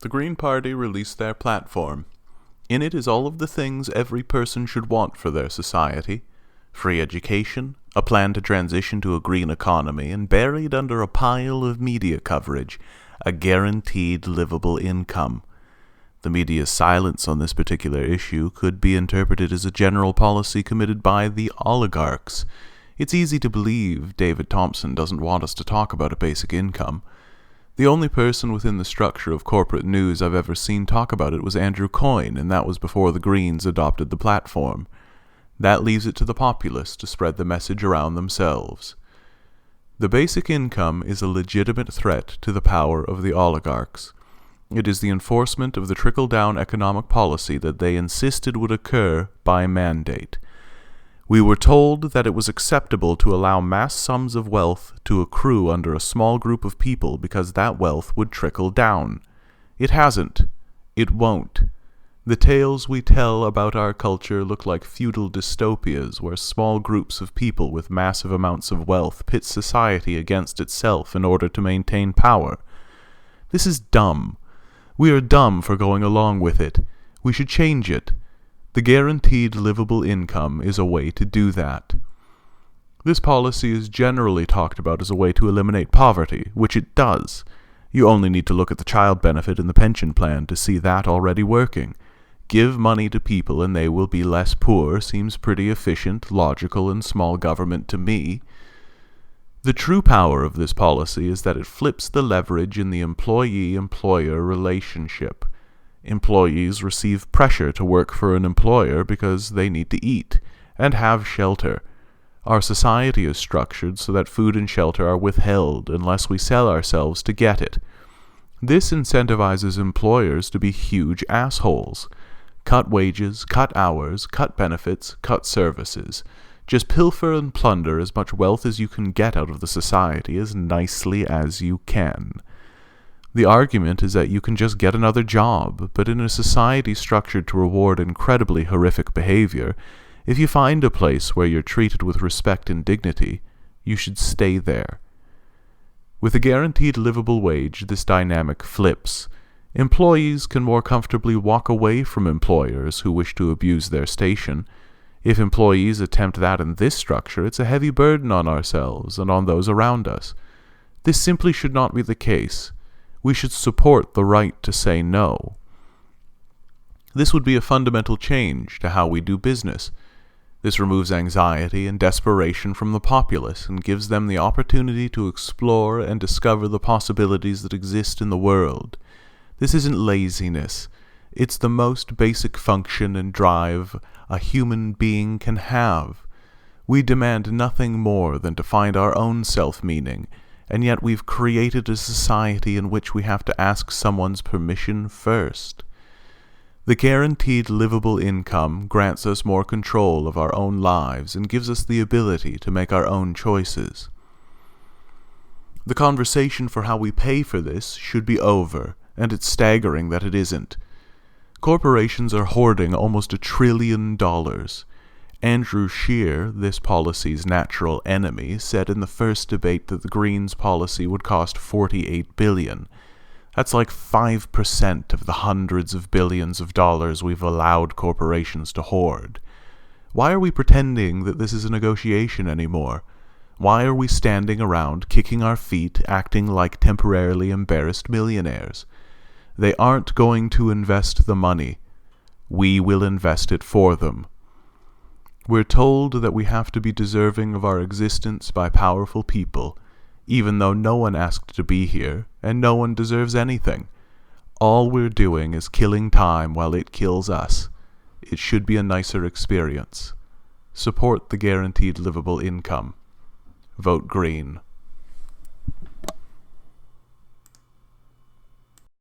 The Green Party released their platform. In it is all of the things every person should want for their society: free education, a plan to transition to a green economy, and buried under a pile of media coverage, a guaranteed livable income. The media's silence on this particular issue could be interpreted as a general policy committed by the oligarchs. It's easy to believe David Thompson doesn't want us to talk about a basic income. The only person within the structure of corporate news I've ever seen talk about it was Andrew Coyne, and that was before the Greens adopted the platform. That leaves it to the populace to spread the message around themselves. The basic income is a legitimate threat to the power of the oligarchs. It is the enforcement of the trickle-down economic policy that they insisted would occur by mandate. We were told that it was acceptable to allow mass sums of wealth to accrue under a small group of people because that wealth would trickle down. It hasn't. It won't. The tales we tell about our culture look like feudal dystopias where small groups of people with massive amounts of wealth pit society against itself in order to maintain power. This is dumb. We are dumb for going along with it. We should change it. The guaranteed livable income is a way to do that. This policy is generally talked about as a way to eliminate poverty, which it does. You only need to look at the child benefit and the pension plan to see that already working. Give money to people and they will be less poor seems pretty efficient, logical, and small government to me. The true power of this policy is that it flips the leverage in the employee-employer relationship. Employees receive pressure to work for an employer because they need to eat and have shelter. Our society is structured so that food and shelter are withheld unless we sell ourselves to get it. This incentivizes employers to be huge assholes. Cut wages, cut hours, cut benefits, cut services. Just pilfer and plunder as much wealth as you can get out of the society as nicely as you can. The argument is that you can just get another job, but in a society structured to reward incredibly horrific behavior, if you find a place where you're treated with respect and dignity, you should stay there. With a guaranteed livable wage, this dynamic flips. Employees can more comfortably walk away from employers who wish to abuse their station. If employees attempt that in this structure, it's a heavy burden on ourselves and on those around us. This simply should not be the case. We should support the right to say no. This would be a fundamental change to how we do business. This removes anxiety and desperation from the populace and gives them the opportunity to explore and discover the possibilities that exist in the world. This isn't laziness. It's the most basic function and drive a human being can have. We demand nothing more than to find our own self-meaning, and yet we've created a society in which we have to ask someone's permission first. The guaranteed livable income grants us more control of our own lives and gives us the ability to make our own choices. The conversation for how we pay for this should be over, and it's staggering that it isn't. Corporations are hoarding almost $1 trillion. Andrew Scheer, this policy's natural enemy, said in the first debate that the Greens policy would cost $48 billion. That's like 5% of the hundreds of billions of dollars we've allowed corporations to hoard. Why are we pretending that this is a negotiation anymore? Why are we standing around, kicking our feet, acting like temporarily embarrassed millionaires? They aren't going to invest the money. We will invest it for them. We're told that we have to be deserving of our existence by powerful people, even though no one asked to be here, and no one deserves anything. All we're doing is killing time while it kills us. It should be a nicer experience. Support the guaranteed livable income. Vote Green.